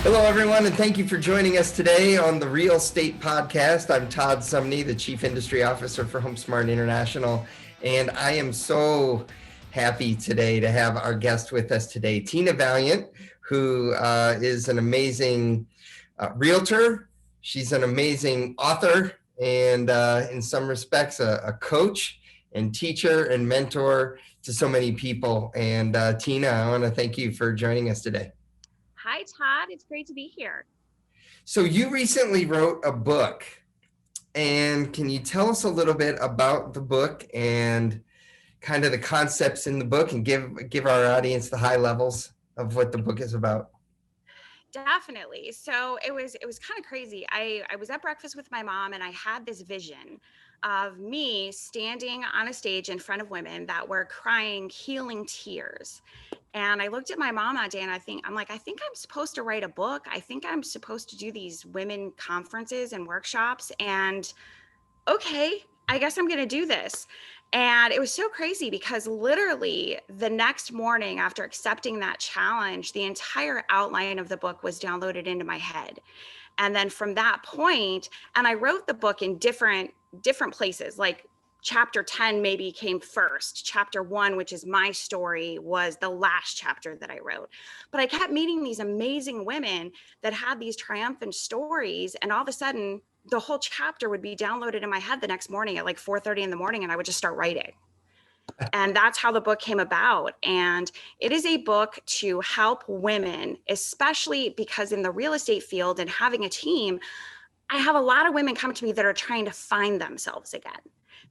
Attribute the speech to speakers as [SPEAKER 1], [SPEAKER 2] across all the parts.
[SPEAKER 1] Hello, everyone, and thank you for joining us today on the Real Estate Podcast. I'm Todd Sumney, the Chief Industry Officer for HomeSmart International, and I am so happy today to have our guest with us today, Tina Valiant, who is an amazing realtor. She's an amazing author, and in some respects, a coach and teacher and mentor to so many people. And Tina, I want to thank you for joining us today.
[SPEAKER 2] Hi, Todd. It's great to be here.
[SPEAKER 1] So you recently wrote a book, and can you tell us a little bit about the book and kind of the concepts in the book, and give our audience the high levels of what the book is about?
[SPEAKER 2] Definitely. So it was kind of crazy. I was at breakfast with my mom, and I had this vision of me standing on a stage in front of women that were crying healing tears. And I looked at my mom that day, and I think I'm supposed to write a book. I think I'm supposed to do these women conferences and workshops. And okay, I guess I'm going to do this. And it was so crazy because literally the next morning after accepting that challenge, the entire outline of the book was downloaded into my head. And then from that point, and I wrote the book in different places, like chapter 10 maybe came first. Chapter 1, which is my story, was the last chapter that I wrote. But I kept meeting these amazing women that had these triumphant stories, and all of a sudden the whole chapter would be downloaded in my head the next morning at like 4:30 in the morning, and I would just start writing. And that's how the book came about. And it is a book to help women, especially because in the real estate field and having a team, I have a lot of women come to me that are trying to find themselves again.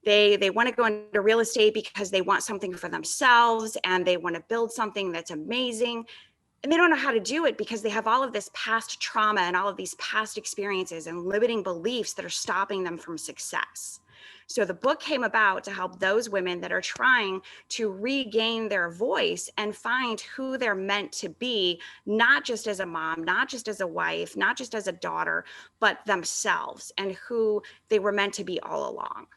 [SPEAKER 2] They want to go into real estate because they want something for themselves and they want to build something that's amazing. And they don't know how to do it because they have all of this past trauma and all of these past experiences and limiting beliefs that are stopping them from success. So the book came about to help those women that are trying to regain their voice and find who they're meant to be, not just as a mom, not just as a wife, not just as a daughter, but themselves and who they were meant to be all along.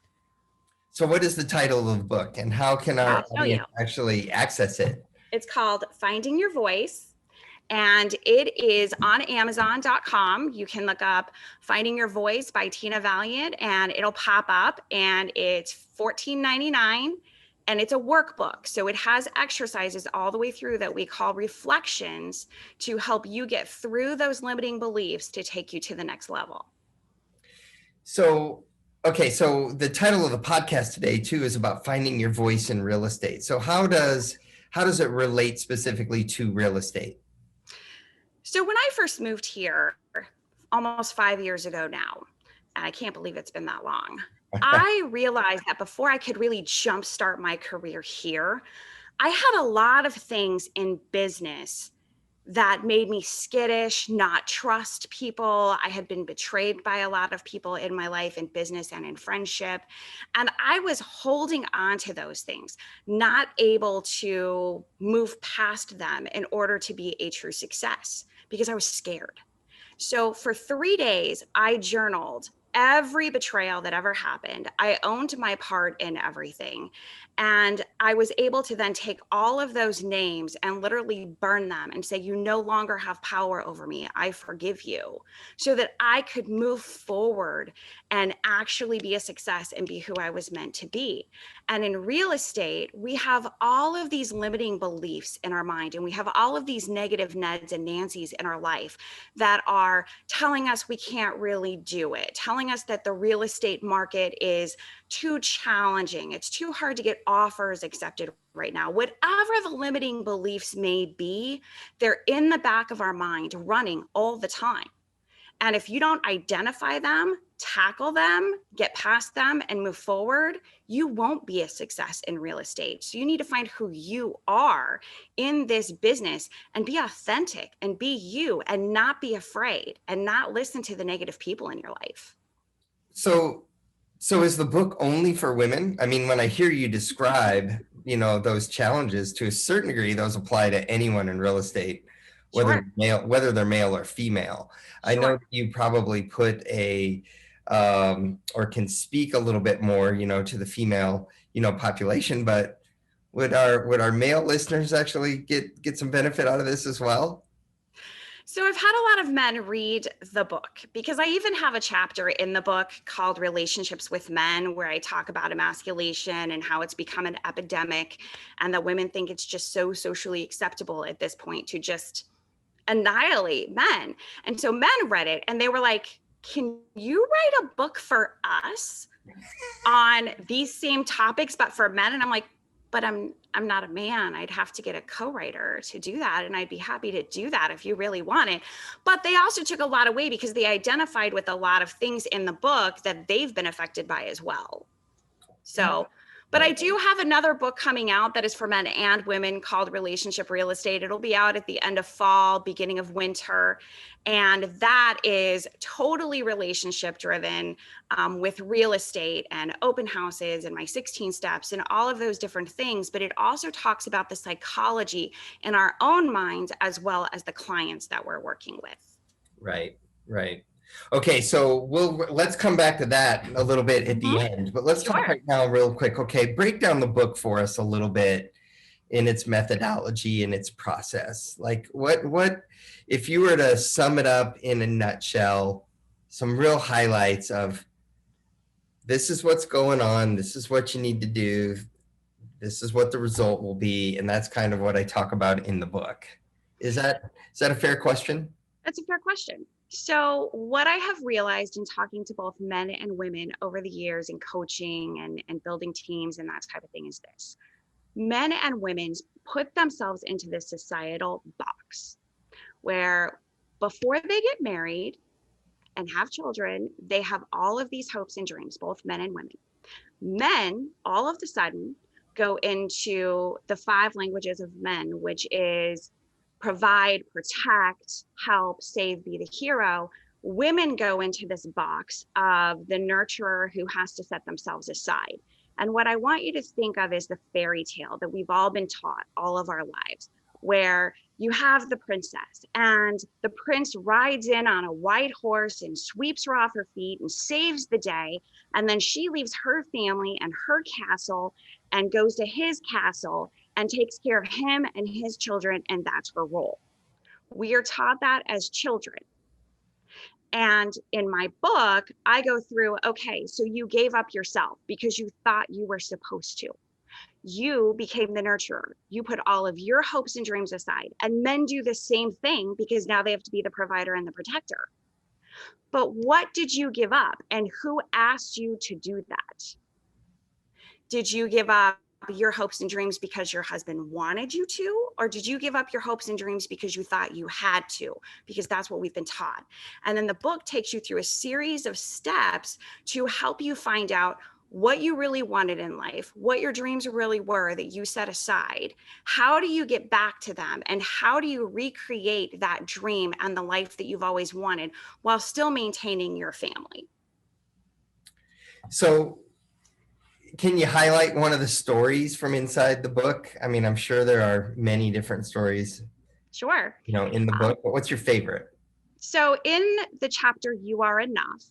[SPEAKER 1] So what is the title of the book, and how can our audience actually access it?
[SPEAKER 2] It's called Finding Your Voice. And it is on Amazon.com. You can look up Finding Your Voice by Tina Valiant, and it'll pop up, and it's $14.99, and it's a workbook. So it has exercises all the way through that we call reflections to help you get through those limiting beliefs to take you to the next level.
[SPEAKER 1] So, okay, so the title of the podcast today too is about finding your voice in real estate. So how does it relate specifically to real estate?
[SPEAKER 2] So when I first moved here almost 5 years ago now, and I can't believe it's been that long, I realized that before I could really jumpstart my career here, I had a lot of things in business that made me skittish, not trust people. I had been betrayed by a lot of people in my life, in business and in friendship. And I was holding on to those things, not able to move past them in order to be a true success because I was scared. So for 3 days, I journaled every betrayal that ever happened. I owned my part in everything. And I was able to then take all of those names and literally burn them and say, you no longer have power over me. I forgive you. So that I could move forward and actually be a success and be who I was meant to be. And in real estate, we have all of these limiting beliefs in our mind, and we have all of these negative Neds and Nancys in our life that are telling us we can't really do it, telling us that the real estate market is too challenging. It's too hard to get offers accepted right now. Whatever the limiting beliefs may be, they're in the back of our mind running all the time. And if you don't identify them, tackle them, get past them, and move forward, you won't be a success in real estate. So you need to find who you are in this business and be authentic and be you and not be afraid and not listen to the negative people in your life.
[SPEAKER 1] So is the book only for women? I mean, when I hear you describe, those challenges, to a certain degree, those apply to anyone in real estate, whether they're male or female. Sure. I know you probably put or can speak a little bit more, to the female, population, but would our male listeners actually get some benefit out of this as well?
[SPEAKER 2] So I've had a lot of men read the book because I even have a chapter in the book called Relationships with Men, where I talk about emasculation and how it's become an epidemic, and that women think it's just so socially acceptable at this point to just annihilate men. And so men read it and they were like, can you write a book for us on these same topics but for men? And I'm like, but I'm not a man. I'd have to get a co-writer to do that, and I'd be happy to do that if you really want it. But they also took a lot away because they identified with a lot of things in the book that they've been affected by as well. So, but I do have another book coming out that is for men and women called Relationship Real Estate. It'll be out at the end of fall, beginning of winter. And that is totally relationship driven, with real estate and open houses and my 16 steps and all of those different things. But it also talks about the psychology in our own minds as well as the clients that we're working with.
[SPEAKER 1] Right, right. Okay, so let's come back to that a little bit at the end, but let's talk
[SPEAKER 2] Sure.
[SPEAKER 1] right now real quick. Okay, break down the book for us a little bit in its methodology and its process. Like what if you were to sum it up in a nutshell, some real highlights of this is what's going on, this is what you need to do, this is what the result will be, and that's kind of what I talk about in the book. Is that a fair question?
[SPEAKER 2] That's a fair question. So, what I have realized in talking to both men and women over the years in coaching and building teams and that type of thing is this: men and women put themselves into this societal box where before they get married and have children, they have all of these hopes and dreams, both men and women. Men, all of a sudden, go into the five languages of men, which is provide, protect, help, save, be the hero. Women go into this box of the nurturer who has to set themselves aside. And what I want you to think of is the fairy tale that we've all been taught all of our lives, where you have the princess and the prince rides in on a white horse and sweeps her off her feet and saves the day. And then she leaves her family and her castle and goes to his castle and takes care of him and his children. And that's her role. We are taught that as children. And in my book, I go through, okay, so you gave up yourself because you thought you were supposed to. You became the nurturer. You put all of your hopes and dreams aside. And men do the same thing because now they have to be the provider and the protector. But what did you give up? And who asked you to do that? Did you give up your hopes and dreams because your husband wanted you to? Or did you give up your hopes and dreams because you thought you had to? Because that's what we've been taught. And then the book takes you through a series of steps to help you find out what you really wanted in life, what your dreams really were that you set aside. How do you get back to them? And how do you recreate that dream and the life that you've always wanted while still maintaining your family?
[SPEAKER 1] So can you highlight one of the stories from inside the book? I mean, I'm sure there are many different stories,
[SPEAKER 2] Sure.
[SPEAKER 1] in the book, but what's your favorite?
[SPEAKER 2] So in the chapter, You Are Enough,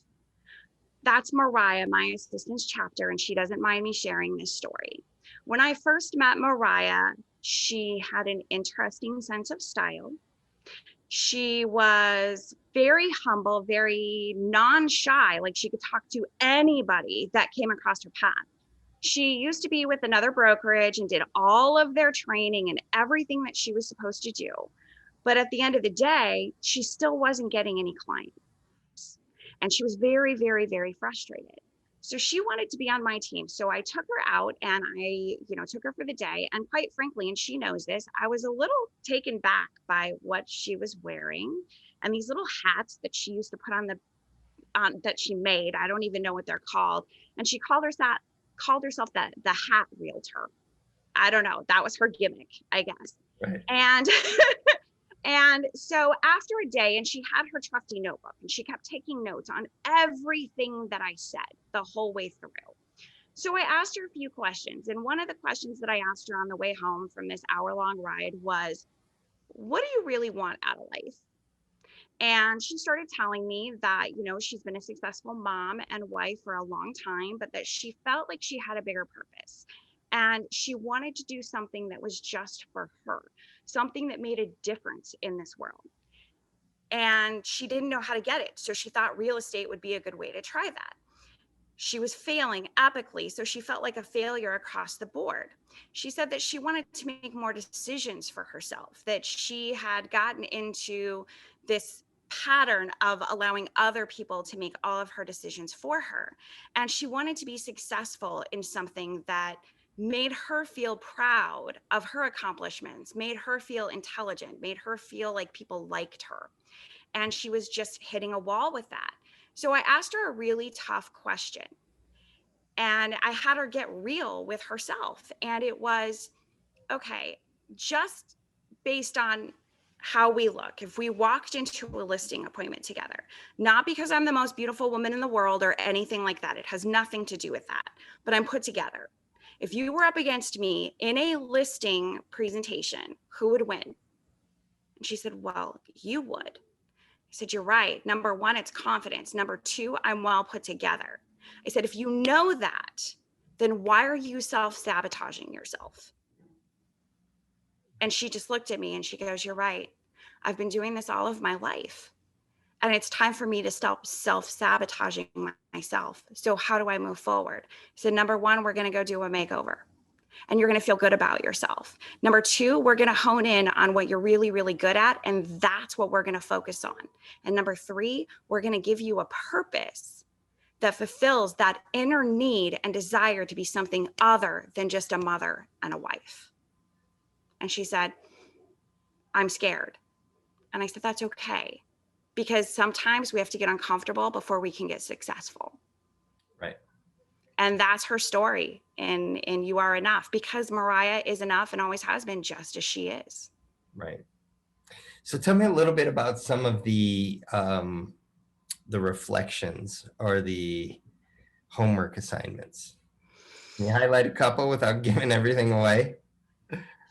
[SPEAKER 2] that's Mariah, my assistant's chapter, and she doesn't mind me sharing this story. When I first met Mariah, she had an interesting sense of style. She was very humble, very non-shy, like she could talk to anybody that came across her path. She used to be with another brokerage and did all of their training and everything that she was supposed to do. But at the end of the day, she still wasn't getting any clients. And she was very, very, very frustrated. So she wanted to be on my team. So I took her out and I, took her for the day. And quite frankly, and she knows this, I was a little taken back by what she was wearing and these little hats that she used to put on that she made. I don't even know what they're called. And she called herself the hat realtor. I don't know. That was her gimmick, I guess.
[SPEAKER 1] Right.
[SPEAKER 2] And and so after a day, and she had her trusty notebook and she kept taking notes on everything that I said the whole way through. So I asked her a few questions. And one of the questions that I asked her on the way home from this hour-long ride was, what do you really want out of life? And she started telling me that, she's been a successful mom and wife for a long time, but that she felt like she had a bigger purpose. And she wanted to do something that was just for her, something that made a difference in this world. and she didn't know how to get it. So she thought real estate would be a good way to try that. She was failing epically, so she felt like a failure across the board. She said that she wanted to make more decisions for herself, that she had gotten into this pattern of allowing other people to make all of her decisions for her. And she wanted to be successful in something that made her feel proud of her accomplishments, made her feel intelligent, made her feel like people liked her. And she was just hitting a wall with that. So I asked her a really tough question, and I had her get real with herself. And it was, okay, just based on how we look, if we walked into a listing appointment together, not because I'm the most beautiful woman in the world or anything like that, it has nothing to do with that, but I'm put together. If you were up against me in a listing presentation, who would win? And she said, well, you would. I said, you're right. Number one, it's confidence. Number two, I'm well put together. I said, if you know that, then why are you self-sabotaging yourself? And she just looked at me and she goes, you're right. I've been doing this all of my life. And it's time for me to stop self-sabotaging myself. So how do I move forward? I said, number one, we're going to go do a makeover. And you're going to feel good about yourself. Number two, we're going to hone in on what you're really, really good at. And that's what we're going to focus on. And number three, we're going to give you a purpose that fulfills that inner need and desire to be something other than just a mother and a wife. And she said, I'm scared. And I said, that's okay. Because sometimes we have to get uncomfortable before we can get successful.
[SPEAKER 1] Right.
[SPEAKER 2] And that's her story in You Are Enough, because Mariah is enough and always has been, just as she is.
[SPEAKER 1] Right. So tell me a little bit about some of the reflections or the homework assignments. Can you highlight a couple without giving everything away?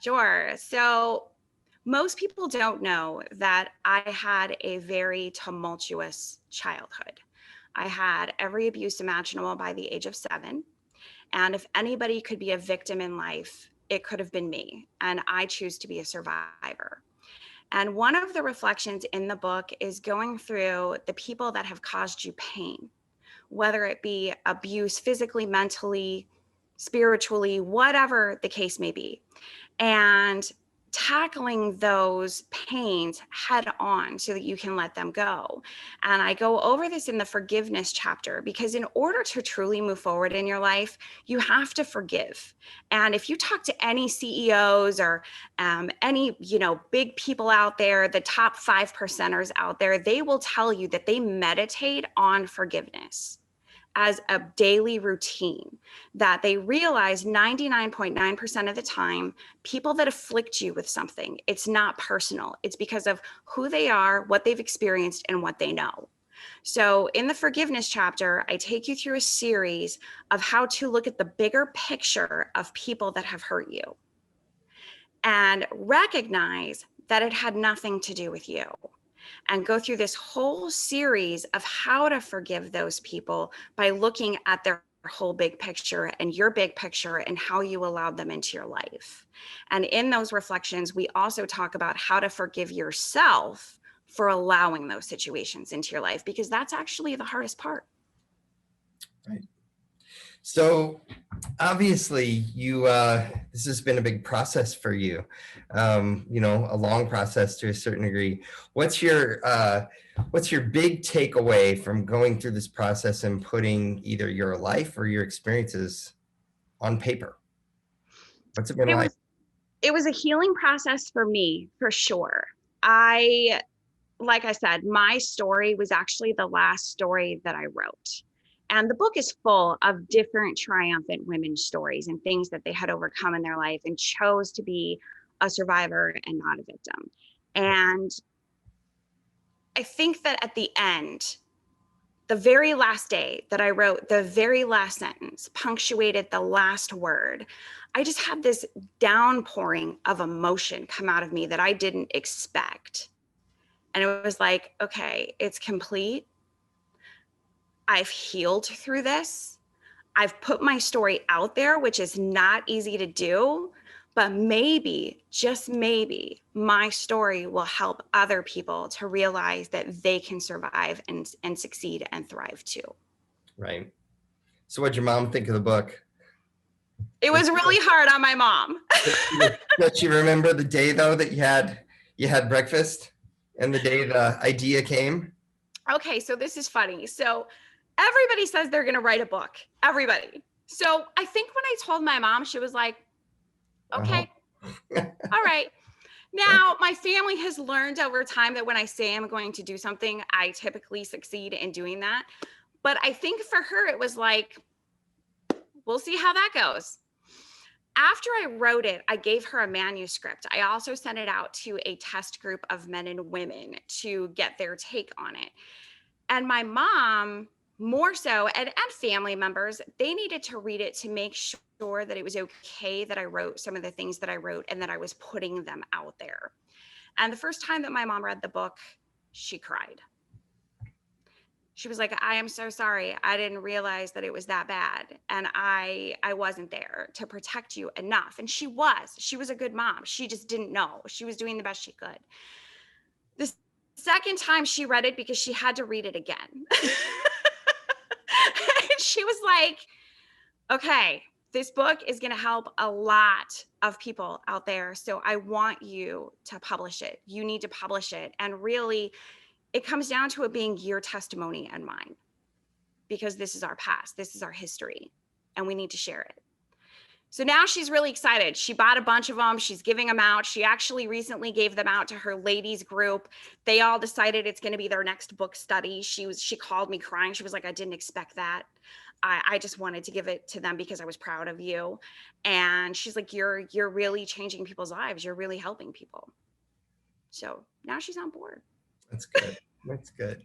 [SPEAKER 2] Sure. So most people don't know that I had a very tumultuous childhood. I had every abuse imaginable by the age of 7. And if anybody could be a victim in life, it could have been me. And I choose to be a survivor. And one of the reflections in the book is going through the people that have caused you pain, whether it be abuse physically, mentally, spiritually, whatever the case may be, and tackling those pains head on so that you can let them go. And I go over this in the forgiveness chapter, because in order to truly move forward in your life, you have to forgive. And if you talk to any CEOs or any big people out there, the top 5%ers out there, they will tell you that they meditate on forgiveness as a daily routine, that they realize 99.9% of the time, people that afflict you with something, it's not personal. It's because of who they are, what they've experienced, and what they know. So in the forgiveness chapter, I take you through a series of how to look at the bigger picture of people that have hurt you and recognize that it had nothing to do with you, and go through this whole series of how to forgive those people by looking at their whole big picture and your big picture and how you allowed them into your life. And in those reflections, we also talk about how to forgive yourself for allowing those situations into your life, because that's actually the hardest part.
[SPEAKER 1] Right. So obviously you this has been a big process for you, a long process to a certain degree. What's your big takeaway from going through this process and putting either your life or your experiences on paper? What's it been like?
[SPEAKER 2] It was a healing process for me, for sure. Like I said, my story was actually the last story that I wrote. And the book is full of different triumphant women's stories and things that they had overcome in their life and chose to be a survivor and not a victim. And I think that at the end, the very last day that I wrote the very last sentence, punctuated the last word, I just had this downpouring of emotion come out of me that I didn't expect. And it was like, okay, it's complete. I've healed through this. I've put my story out there, which is not easy to do, but maybe, just maybe, my story will help other people to realize that they can survive and succeed and thrive too.
[SPEAKER 1] Right. So what'd your mom think of the book?
[SPEAKER 2] It was really hard on my mom.
[SPEAKER 1] Does she remember the day though that you had breakfast and the day the idea came?
[SPEAKER 2] Okay, so this is funny. So everybody says they're going to write a book. Everybody. So I think when I told my mom, she was like, okay, all right. Now, my family has learned over time that when I say I'm going to do something, I typically succeed in doing that. But I think for her, it was like, we'll see how that goes. After I wrote it, I gave her a manuscript. I also sent it out to a test group of men and women to get their take on it. And my mom, more so, and family members, they needed to read it to make sure that it was okay that I wrote some of the things that I wrote and that I was putting them out there. And the first time that my mom read the book, she cried. She was like, I am so sorry. I didn't realize that it was that bad. And I wasn't there to protect you enough. And she was a good mom. She just didn't know. She was doing the best she could. The second time she read it, because she had to read it again. And she was like, okay, this book is going to help a lot of people out there. So I want you to publish it. You need to publish it. And really, it comes down to it being your testimony and mine, because this is our past, this is our history, and we need to share it. So now she's really excited. She bought a bunch of them. She's giving them out. She actually recently gave them out to her ladies group. They all decided it's going to be their next book study. She called me crying. She was like, I didn't expect that. I just wanted to give it to them because I was proud of you. And she's like, you're really changing people's lives. You're really helping people. So now she's on board.
[SPEAKER 1] That's good. That's good.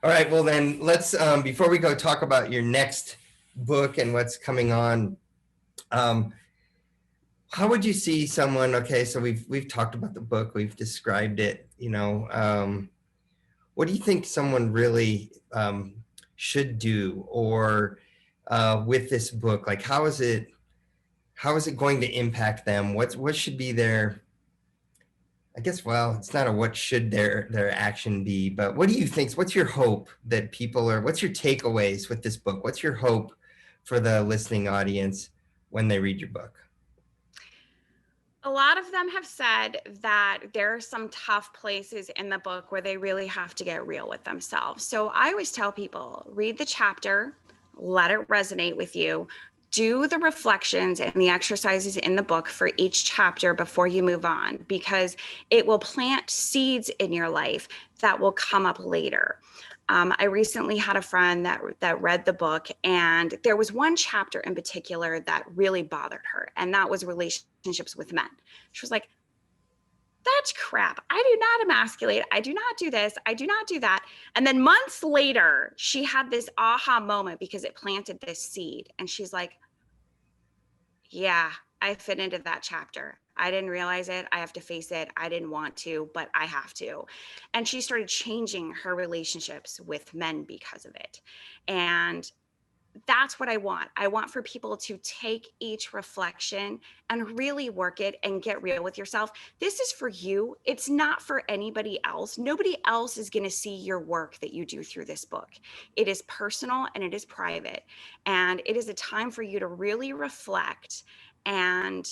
[SPEAKER 1] All right. Well, then let's, before we go talk about your next book and what's coming on, how would you see someone, okay, so we've talked about the book, we've described it, what do you think someone really should do, or with this book? Like, how is it going to impact them? What should be their, I guess, well, it's not a what should their action be, but what do you think? What's your hope that people are, what's your takeaways with this book? What's your hope for the listening audience when they read your book?
[SPEAKER 2] A lot of them have said that there are some tough places in the book where they really have to get real with themselves. So I always tell people, read the chapter, let it resonate with you. Do the reflections and the exercises in the book for each chapter before you move on, because it will plant seeds in your life that will come up later. I recently had a friend that read the book, and there was one chapter in particular that really bothered her, and that was relationships with men. She was like, that's crap. I do not emasculate. I do not do this. I do not do that. And then months later, she had this aha moment because it planted this seed. And she's like, yeah, I fit into that chapter. I didn't realize it. I have to face it. I didn't want to, but I have to. And she started changing her relationships with men because of it. And that's what I want. I want for people to take each reflection and really work it and get real with yourself. This is for you. It's not for anybody else. Nobody else is going to see your work that you do through this book. It is personal and it is private. And it is a time for you to really reflect and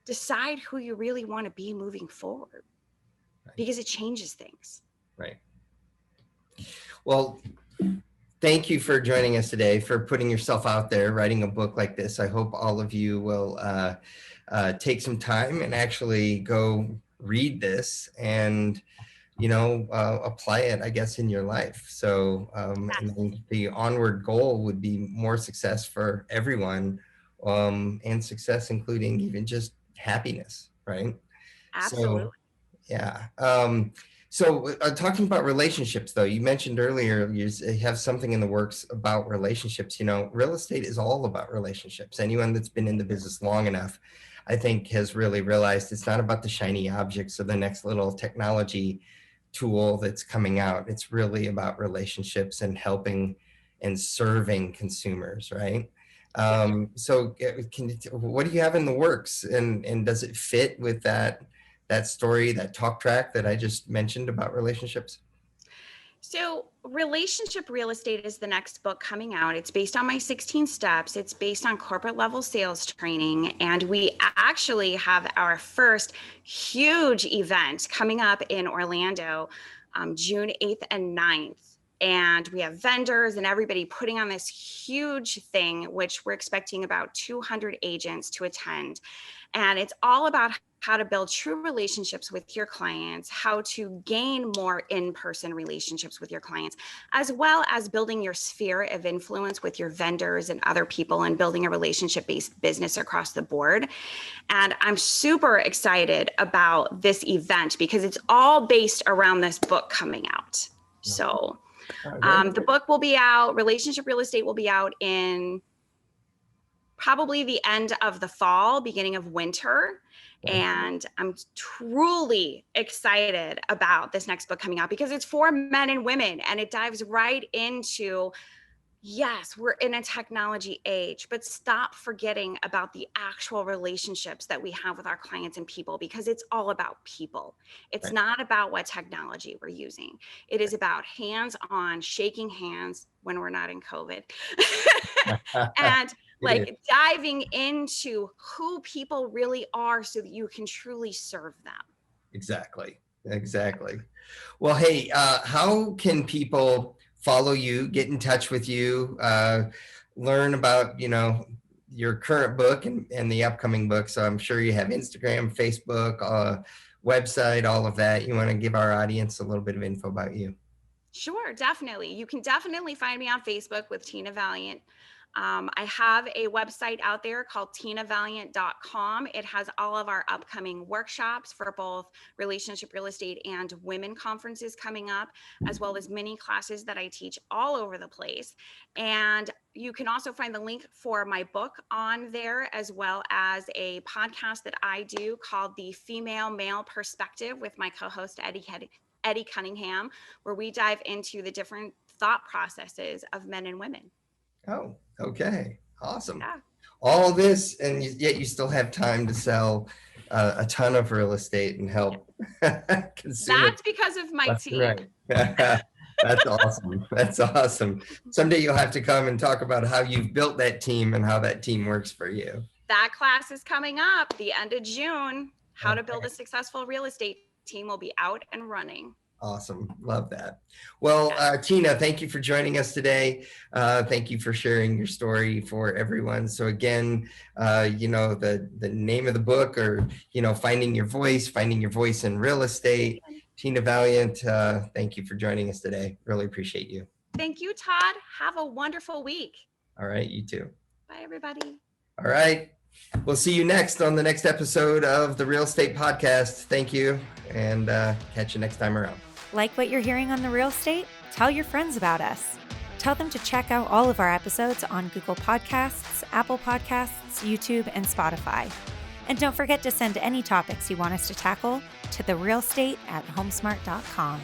[SPEAKER 2] decide who you really want to be moving forward, because it changes things.
[SPEAKER 1] Right. Well, thank you for joining us today, for putting yourself out there, writing a book like this. I hope all of you will take some time and actually go read this and, apply it, I guess, in your life. So and the onward goal would be more success for everyone, and success including even just happiness, right?
[SPEAKER 2] Absolutely.
[SPEAKER 1] So, yeah. So talking about relationships, though, you mentioned earlier you have something in the works about relationships. Real estate is all about relationships. Anyone that's been in the business long enough, I think, has really realized it's not about the shiny objects or the next little technology tool that's coming out. It's really about relationships and helping and serving consumers, right? What do you have in the works, and does it fit with that story, that talk track that I just mentioned about relationships?
[SPEAKER 2] So, Relationship Real Estate is the next book coming out. It's based on my 16 steps. It's based on corporate level sales training. And we actually have our first huge event coming up in Orlando, June 8th and 9th. And we have vendors and everybody putting on this huge thing, which we're expecting about 200 agents to attend. And it's all about how to build true relationships with your clients, how to gain more in-person relationships with your clients, as well as building your sphere of influence with your vendors and other people and building a relationship-based business across the board. And I'm super excited about this event because it's all based around this book coming out. So the book will be out, Relationship Real Estate will be out in probably the end of the fall, beginning of winter. And I'm truly excited about this next book coming out because it's for men and women, and it dives right into, yes, we're in a technology age, but stop forgetting about the actual relationships that we have with our clients and people, because it's all about people. It's not about what technology we're using. It is about hands-on, shaking hands when we're not in COVID. And like diving into who people really are so that you can truly serve them.
[SPEAKER 1] Exactly. Well, hey, how can people follow you, get in touch with you, learn about, your current book and the upcoming book? So I'm sure you have Instagram, Facebook, website, all of that. You want to give our audience a little bit of info about you?
[SPEAKER 2] Sure, definitely. You can definitely find me on Facebook with Tina Valiant. I have a website out there called tinavaliant.com. It has all of our upcoming workshops for both relationship real estate and women conferences coming up, as well as mini classes that I teach all over the place. And you can also find the link for my book on there, as well as a podcast that I do called The Female Male Perspective with my co-host Eddie Cunningham, where we dive into the different thought processes of men and women.
[SPEAKER 1] Oh, okay. Awesome.
[SPEAKER 2] Yeah.
[SPEAKER 1] All this, and yet you still have time to sell a ton of real estate and help consumers.
[SPEAKER 2] That's because of my team.
[SPEAKER 1] Right. That's awesome. That's awesome. Someday you'll have to come and talk about how you've built that team and how that team works for you.
[SPEAKER 2] That class is coming up the end of June. How to build a successful real estate team will be out and running.
[SPEAKER 1] Awesome. Love that. Well, Tina, thank you for joining us today. Thank you for sharing your story for everyone. So again, the name of the book, or, finding your voice in real estate. Tina Valiant, thank you for joining us today. Really appreciate you.
[SPEAKER 2] Thank you, Todd. Have a wonderful week.
[SPEAKER 1] All right. You too.
[SPEAKER 2] Bye, everybody.
[SPEAKER 1] All right. We'll see you next on the next episode of the Real Estate Podcast. Thank you, and catch you next time around.
[SPEAKER 3] Like what you're hearing on The Real Estate? Tell your friends about us. Tell them to check out all of our episodes on Google Podcasts, Apple Podcasts, YouTube, and Spotify. And don't forget to send any topics you want us to tackle to therealestate@homesmart.com.